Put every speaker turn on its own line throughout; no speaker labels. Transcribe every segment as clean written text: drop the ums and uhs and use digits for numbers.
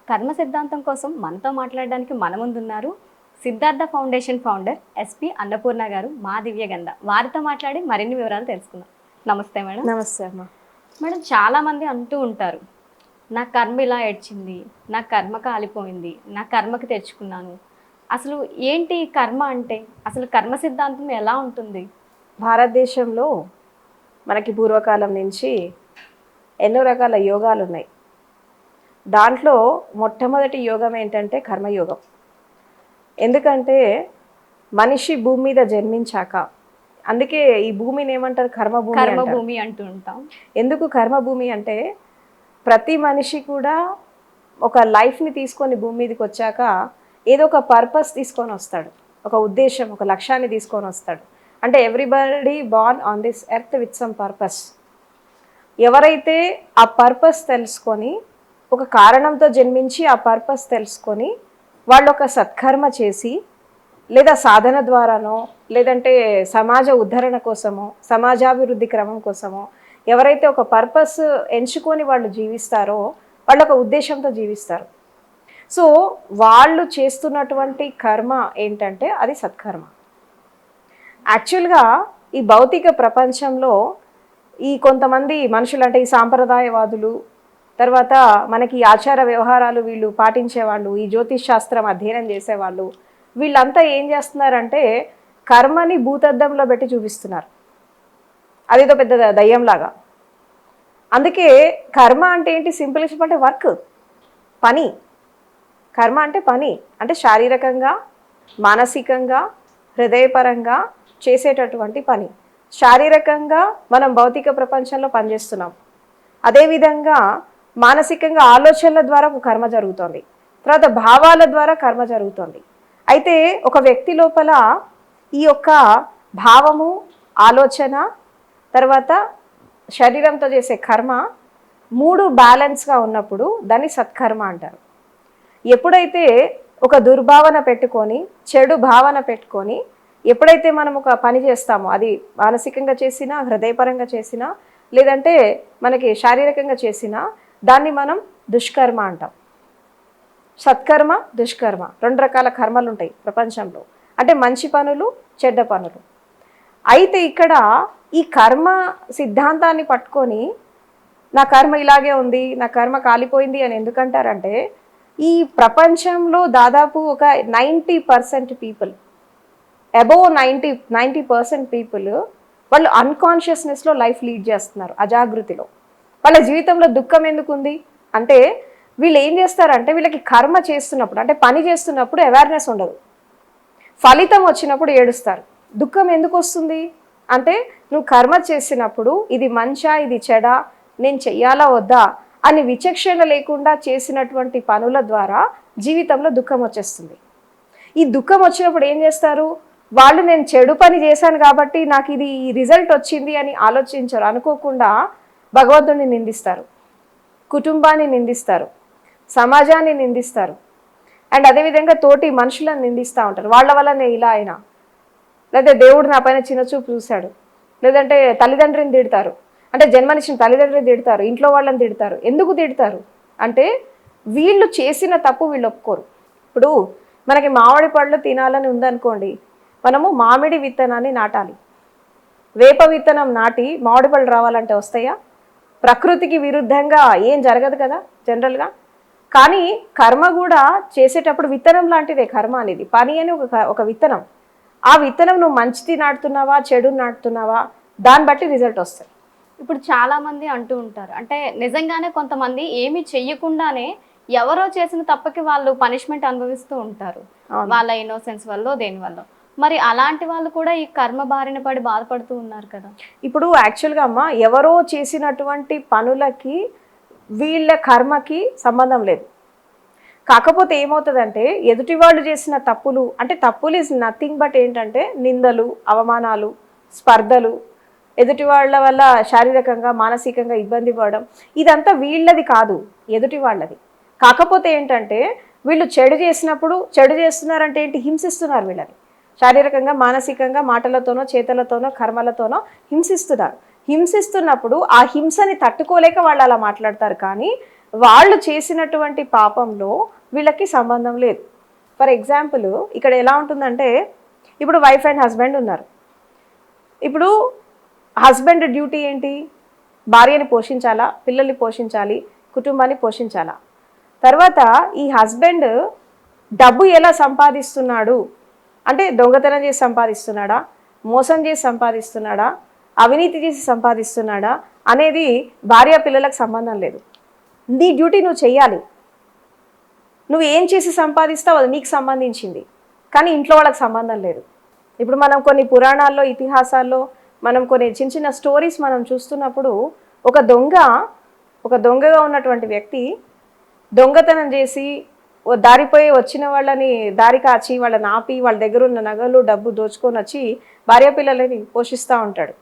కర్మ సిద్ధాంతం కోసం మనతో మాట్లాడడానికి మన ముందున్నారు Siddhartha foundation founder SP Annapurna గారు, మా దివ్యగంధ. వారితో మాట్లాడి మరిన్ని వివరాలు తెలుసుకుందాం. నమస్తే మేడం.
నమస్తే అమ్మా.
మేడం, చాలామంది అంటూ ఉంటారు, నా కర్మ ఇలా ఏడ్చింది, నా కర్మ కాలిపోయింది, నా కర్మకి తెచ్చుకున్నాను. అసలు ఏంటి కర్మ అంటే? అసలు కర్మ సిద్ధాంతం ఎలా ఉంటుంది?
భారతదేశంలో మనకి పూర్వకాలం నుంచి ఎన్నో రకాల యోగాలు ఉన్నాయి. దాంట్లో మొట్టమొదటి యోగం ఏంటంటే కర్మయోగం. ఎందుకంటే మనిషి భూమి మీద జన్మించాక, అందుకే ఈ భూమిని ఏమంటారు?
కర్మభూమి అంటూ ఉంటాం.
ఎందుకు కర్మభూమి అంటే, ప్రతి మనిషి కూడా ఒక లైఫ్ని తీసుకొని భూమి మీదకి వచ్చాక ఏదో ఒక పర్పస్ తీసుకొని వస్తాడు, ఒక ఉద్దేశం, ఒక లక్ష్యాన్ని తీసుకొని వస్తాడు. అంటే everybody born on this earth with some purpose. ఎవరైతే ఆ పర్పస్ తెలుసుకొని, ఒక కారణంతో జన్మించి ఆ పర్పస్ తెలుసుకొని వాళ్ళు ఒక సత్కర్మ చేసి, లేదా సాధన ద్వారానో, లేదంటే సమాజ ఉద్ధరణ కోసమో, సమాజాభివృద్ధి క్రమం కోసమో ఎవరైతే ఒక పర్పస్ ఎంచుకొని వాళ్ళు జీవిస్తారో వాళ్ళు ఒక ఉద్దేశంతో జీవిస్తారు. సో వాళ్ళు చేస్తున్నటువంటి కర్మ ఏంటంటే అది సత్కర్మ. యాక్చువల్గా ఈ భౌతిక ప్రపంచంలో ఈ కొంతమంది మనుషులు, అంటే ఈ సాంప్రదాయవాదులు, తర్వాత మనకి ఆచార వ్యవహారాలు వీళ్ళు పాటించేవాళ్ళు, ఈ జ్యోతిష్ శాస్త్రం అధ్యయనం చేసేవాళ్ళు, వీళ్ళంతా ఏం చేస్తున్నారంటే కర్మని భూతద్దంలో పెట్టి చూపిస్తున్నారు. అదేదో పెద్ద దయ్యంలాగా. అందుకే కర్మ అంటే ఏంటి? సింపుల్గా చెప్పంటే వర్క్, పని. కర్మ అంటే పని, అంటే శారీరకంగా, మానసికంగా, హృదయపరంగా చేసేటటువంటి పని. శారీరకంగా మనం భౌతిక ప్రపంచంలో పనిచేస్తున్నాం, అదేవిధంగా మానసికంగా ఆలోచనల ద్వారా ఒక కర్మ జరుగుతుంది, తర్వాత భావాల ద్వారా కర్మ జరుగుతుంది. అయితే ఒక వ్యక్తి లోపల ఈ యొక్క భావము, ఆలోచన, తర్వాత శరీరంతో చేసే కర్మ మూడు బ్యాలెన్స్గా ఉన్నప్పుడు దాన్ని సత్కర్మ అంటారు. ఎప్పుడైతే ఒక దుర్భావన పెట్టుకొని, చెడు భావన పెట్టుకొని ఎప్పుడైతే మనం ఒక పని చేస్తామో, అది మానసికంగా చేసినా, హృదయపరంగా చేసినా, లేదంటే మనకి శారీరకంగా చేసినా, దాన్ని మనం దుష్కర్మ అంటాం. సత్కర్మ, దుష్కర్మ, రెండు రకాల కర్మలు ఉంటాయి ప్రపంచంలో. అంటే మంచి పనులు, చెడ్డ పనులు. అయితే ఇక్కడ ఈ కర్మ సిద్ధాంతాన్ని పట్టుకొని నా కర్మ ఇలాగే ఉంది, నా కర్మ కాలిపోయింది అని ఎందుకంటారంటే, ఈ ప్రపంచంలో దాదాపు ఒక 90% పీపుల్, అబోవ్ 90% పీపుల్ వాళ్ళు అన్కాన్షియస్నెస్లో లైఫ్ లీడ్ చేస్తున్నారు, అజాగృతిలో. వాళ్ళ జీవితంలో దుఃఖం ఎందుకు ఉంది అంటే, వీళ్ళు ఏం చేస్తారంటే వీళ్ళకి కర్మ చేస్తున్నప్పుడు, అంటే పని చేస్తున్నప్పుడు అవేర్నెస్ ఉండదు, ఫలితం వచ్చినప్పుడు ఏడుస్తారు. దుఃఖం ఎందుకు వస్తుంది అంటే, నువ్వు కర్మ చేసినప్పుడు ఇది మంచా, ఇది చెడా, నేను చెయ్యాలా వద్దా అని విచక్షణ లేకుండా చేసినటువంటి పనుల ద్వారా జీవితంలో దుఃఖం వచ్చేస్తుంది. ఈ దుఃఖం వచ్చినప్పుడు ఏం చేస్తారు వాళ్ళు? నేను చెడు పని చేశాను కాబట్టి నాకు ఇది రిజల్ట్ వచ్చింది అని ఆలోచించరు. అనుకోకుండా భగవంతుడిని నిందిస్తారు, కుటుంబాన్ని నిందిస్తారు, సమాజాన్ని నిందిస్తారు, అండ్ అదేవిధంగా తోటి మనుషులను నిందిస్తూ ఉంటారు. వాళ్ళ వల్ల నేను ఇలా అయినా, లేదా దేవుడు నా పైన చిన్నచూపు చూశాడు, లేదంటే తల్లిదండ్రిని తిడతారు, అంటే జన్మనిచ్చిన తల్లిదండ్రులు తిడతారు, ఇంట్లో వాళ్ళని తిడతారు. ఎందుకు తిడతారు అంటే వీళ్ళు చేసిన తప్పు వీళ్ళు ఒప్పుకోరు. ఇప్పుడు మనకి మామిడి పళ్ళు తినాలని ఉందనుకోండి, మనము మామిడి విత్తనాన్ని నాటాలి. వేప విత్తనం నాటి మామిడి పళ్ళు రావాలంటే వస్తాయా? ప్రకృతికి విరుద్ధంగా ఏం జరగదు కదా జనరల్గా. కానీ కర్మ కూడా చేసేటప్పుడు విత్తనం లాంటిదే కర్మ అనేది. పని అని ఒక విత్తనం. ఆ విత్తనం నువ్వు మంచిది నాటుతున్నావా, చెడు నాటుతున్నావా, దాన్ని బట్టి రిజల్ట్ వస్తుంది.
ఇప్పుడు చాలా మంది అంటూ ఉంటారు, అంటే నిజంగానే కొంతమంది ఏమీ చెయ్యకుండానే ఎవరో చేసిన తప్పకి వాళ్ళు పనిష్మెంట్ అనుభవిస్తూ ఉంటారు, వాళ్ళ ఇన్నోసెన్స్ వల్ల, దేని వల్ల. మరి అలాంటి వాళ్ళు కూడా ఈ కర్మ బారిన పడి బాధపడుతూ ఉన్నారు కదా.
ఇప్పుడు యాక్చువల్గా అమ్మ, ఎవరో చేసినటువంటి పనులకి వీళ్ళ కర్మకి సంబంధం లేదు. కాకపోతే ఏమవుతుందంటే ఎదుటి వాళ్ళు చేసిన తప్పులు, అంటే తప్పులు ఈజ్ నథింగ్ బట్ ఏంటంటే నిందలు, అవమానాలు, స్పర్ధలు, ఎదుటి వాళ్ళ వల్ల శారీరకంగా, మానసికంగా ఇబ్బంది పడడం, ఇదంతా వీళ్ళది కాదు, ఎదుటి వాళ్ళది. కాకపోతే ఏంటంటే వీళ్ళు చెడు చేసినప్పుడు, చెడు చేస్తున్నారంటే ఏంటి? హింసిస్తున్నారు వీళ్ళని. శారీరకంగా, మానసికంగా, మాటలతోనో, చేతలతోనో, కర్మలతోనో హింసిస్తున్నారు. హింసిస్తున్నప్పుడు ఆ హింసని తట్టుకోలేక వాళ్ళు అలా మాట్లాడతారు. కానీ వాళ్ళు చేసినటువంటి పాపంలో వీళ్ళకి సంబంధం లేదు. ఫర్ ఎగ్జాంపుల్ ఇక్కడ ఎలా ఉంటుందంటే, ఇప్పుడు వైఫ్ అండ్ హస్బెండ్ ఉన్నారు. ఇప్పుడు హస్బెండ్ డ్యూటీ ఏంటి? భార్యని పోషించాలా, పిల్లల్ని పోషించాలి, కుటుంబాన్ని పోషించాలా. తర్వాత ఈ హస్బెండ్ డబ్బు ఎలా సంపాదిస్తున్నాడు అంటే, దొంగతనం చేసి సంపాదిస్తున్నాడా, మోసం చేసి సంపాదిస్తున్నాడా, అవినీతి చేసి సంపాదిస్తున్నాడా అనేది భార్య పిల్లలకు సంబంధం లేదు. నీ డ్యూటీ నువ్వు చెయ్యాలి. నువ్వు ఏం చేసి సంపాదిస్తావు అది నీకు సంబంధించింది, కానీ ఇంట్లో వాళ్ళకి సంబంధం లేదు. ఇప్పుడు మనం కొన్ని పురాణాల్లో, ఇతిహాసాల్లో మనం కొన్ని చిన్న చిన్న స్టోరీస్ మనం చూస్తున్నప్పుడు, ఒక దొంగగా ఉన్నటువంటి వ్యక్తి దొంగతనం చేసి దారిపోయి వచ్చిన వాళ్ళని దారి కాచి వాళ్ళని ఆపి వాళ్ళ దగ్గర ఉన్న నగలు డబ్బు దోచుకొని వచ్చి భార్య పిల్లలని పోషిస్తూ ఉంటాడు.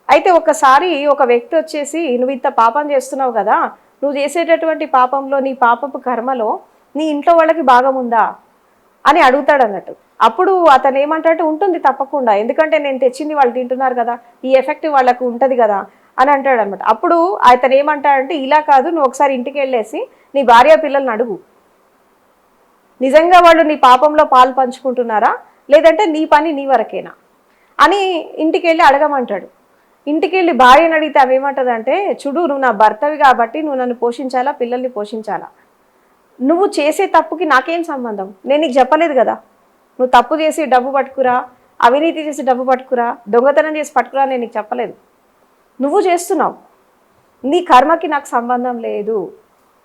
అయితే ఒకసారి ఒక వ్యక్తి వచ్చేసి, నువ్వు ఇంత పాపం చేస్తున్నావు కదా, నువ్వు చేసేటటువంటి పాపంలో, నీ పాపపు కర్మలో నీ ఇంట్లో వాళ్ళకి భాగం ఉందా అని అడుగుతాడు అన్నట్టు. అప్పుడు అతను ఏమంటాడంటే, ఉంటుంది తప్పకుండా, ఎందుకంటే నేను తెచ్చింది వాళ్ళు తింటున్నారు కదా, ఈ ఎఫెక్ట్ వాళ్ళకు ఉంటుంది కదా అని అంటాడు అనమాట. అప్పుడు అతను ఏమంటాడంటే, ఇలా కాదు, నువ్వు ఒకసారి ఇంటికి వెళ్ళేసి నీ భార్య పిల్లల్ని అడుగు, నిజంగా వాళ్ళు నీ పాపంలో పాలు పంచుకుంటున్నారా, లేదంటే నీ పని నీ వరకేనా అని ఇంటికి వెళ్ళి అడగమంటాడు. ఇంటికి వెళ్ళి భార్యను అడిగితే అవి ఏమంటుందంటే, చూడు, నువ్వు నా భర్తవి కాబట్టి నువ్వు నన్ను పోషించాలా, పిల్లల్ని పోషించాలా, నువ్వు చేసే తప్పుకి నాకేం సంబంధం, నేను నీకు చెప్పలేదు కదా, నువ్వు తప్పు చేసి డబ్బు పట్టుకురా, అవినీతి చేసి డబ్బు పట్టుకురా, దొంగతనం చేసి పట్టుకురా, నేను నీకు చెప్పలేదు, నువ్వు చేస్తున్నావు, నీ కర్మకి నాకు సంబంధం లేదు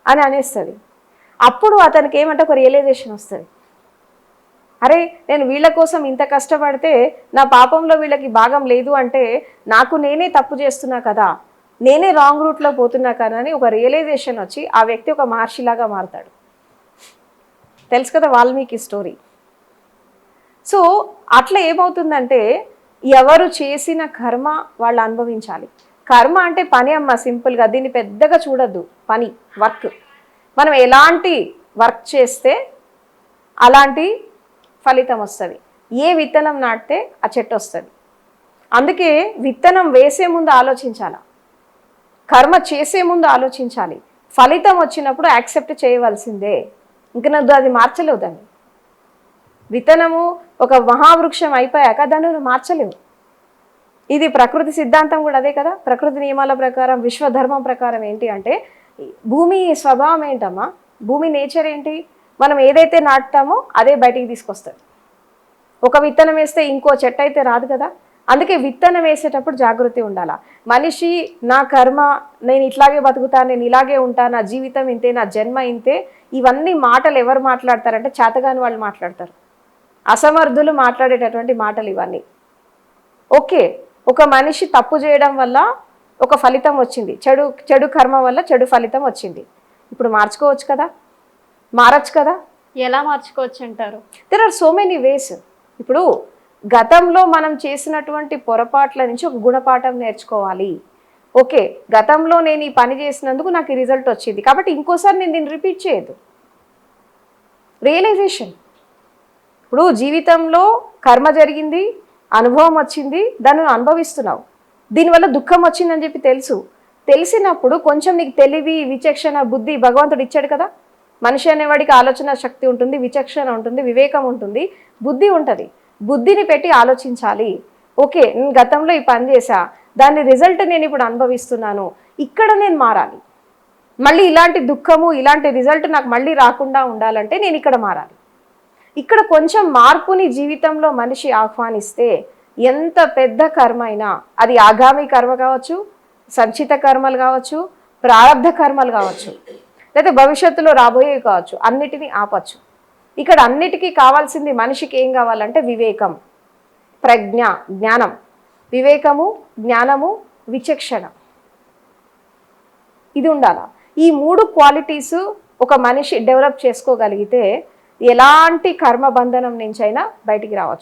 అని అనేస్తుంది. అప్పుడు అతనికి ఏమంటే ఒక రియలైజేషన్ వస్తుంది, అరే నేను వీళ్ళ కోసం ఇంత కష్టపడితే నా పాపంలో వీళ్ళకి భాగం లేదు అంటే నాకు నేనే తప్పు చేస్తున్నా కదా, నేనే రాంగ్ రూట్లో పోతున్నా కదా అని ఒక రియలైజేషన్ వచ్చి ఆ వ్యక్తి ఒక మహర్షిలాగా మారుతాడు. తెలుసు కదా వాల్మీకి స్టోరీ. సో అట్లా ఏమవుతుందంటే, ఎవరు చేసిన కర్మ వాళ్ళు అనుభవించాలి. కర్మ అంటే పని అమ్మ, సింపుల్గా దీన్ని పెద్దగా చూడద్దు, పని, వర్క్. మనం ఎలాంటి వర్క్ చేస్తే అలాంటి ఫలితం వస్తుంది. ఏ విత్తనం నాటితే ఆ చెట్టు వస్తుంది. అందుకే విత్తనం వేసే ముందు ఆలోచించాలి, కర్మ చేసే ముందు ఆలోచించాలి, ఫలితం వచ్చినప్పుడు యాక్సెప్ట్ చేయవలసిందే, ఇంక నువ్వు అది మార్చలేవు. దాన్ని విత్తనము ఒక మహావృక్షం అయిపోయాక దాన్ని నువ్వు మార్చలేవు. ఇది ప్రకృతి సిద్ధాంతం కూడా అదే కదా. ప్రకృతి నియమాల ప్రకారం, విశ్వధర్మం ప్రకారం ఏంటి అంటే, భూమి స్వభావం ఏంటమ్మా, భూమి నేచర్ ఏంటి, మనం ఏదైతే నాటుతామో అదే బయటికి తీసుకొస్తుంది. ఒక విత్తనం వేస్తే ఇంకో చెట్టు అయితే రాదు కదా. అందుకే విత్తనం వేసేటప్పుడు జాగృతి ఉండాలా. మనిషి నా కర్మ, నేను ఇట్లాగే బతుకుతా, నేను ఇలాగే ఉంటా, నా జీవితం ఇంతే, నా జన్మ ఇంతే, ఇవన్నీ మాటలు ఎవరు మాట్లాడతారంటే చేతగాని వాళ్ళు మాట్లాడతారు. అసమర్థులు మాట్లాడేటటువంటి మాటలు ఇవన్నీ. ఓకే, ఒక మనిషి తప్పు చేయడం వల్ల ఒక ఫలితం వచ్చింది, చెడు కర్మ వల్ల చెడు ఫలితం వచ్చింది. ఇప్పుడు మార్చుకోవచ్చు కదా, మారచ్చు కదా.
ఎలా మార్చుకోవచ్చు అంటారు?
There are so many ways. ఇప్పుడు గతంలో మనం చేసినటువంటి పొరపాట్ల నుంచి ఒక గుణపాఠం నేర్చుకోవాలి. ఓకే, గతంలో నేను ఈ పని చేసినందుకు నాకు ఈ రిజల్ట్ వచ్చింది కాబట్టి ఇంకోసారి నేను దీన్ని రిపీట్ చేయొద్దు. రియలైజేషన్. ఇప్పుడు జీవితంలో కర్మ జరిగింది, అనుభవం వచ్చింది, దాన్ని అనుభవిస్తున్నావు, దీనివల్ల దుఃఖం వచ్చిందని చెప్పి తెలిసినప్పుడు కొంచెం నీకు తెలివి, విచక్షణ, బుద్ధి భగవంతుడు ఇచ్చాడు కదా. మనిషి అనేవాడికి ఆలోచన శక్తి ఉంటుంది, విచక్షణ ఉంటుంది, వివేకం ఉంటుంది, బుద్ధి ఉంటుంది. బుద్ధిని పెట్టి ఆలోచించాలి. ఓకే, నేను గతంలో ఈ పని చేశా, దాని రిజల్ట్ నేను ఇప్పుడు అనుభవిస్తున్నాను, ఇక్కడ నేను మారాలి, మళ్ళీ ఇలాంటి దుఃఖము, ఇలాంటి రిజల్ట్ నాకు మళ్ళీ రాకుండా ఉండాలంటే నేను ఇక్కడ మారాలి. ఇక్కడ కొంచెం మార్పుని జీవితంలో మనిషి ఆహ్వానిస్తే ఎంత పెద్ద కర్మ అయినా, అది ఆగామి కర్మ కావచ్చు, సంచిత కర్మలు కావచ్చు, ప్రారంధ కర్మలు కావచ్చు, లేదా భవిష్యత్తులో రాబోయేవి కావచ్చు, అన్నిటినీ ఆపచ్చు. ఇక్కడ అన్నిటికీ కావాల్సింది మనిషికి ఏం కావాలంటే వివేకం, ప్రజ్ఞ, జ్ఞానం. వివేకము, జ్ఞానము, విచక్షణ, ఇది ఉండాలా. ఈ 3 క్వాలిటీస్ ఒక మనిషి డెవలప్ చేసుకోగలిగితే ఎలాంటి కర్మబంధనం నుంచైనా బయటికి రావచ్చు.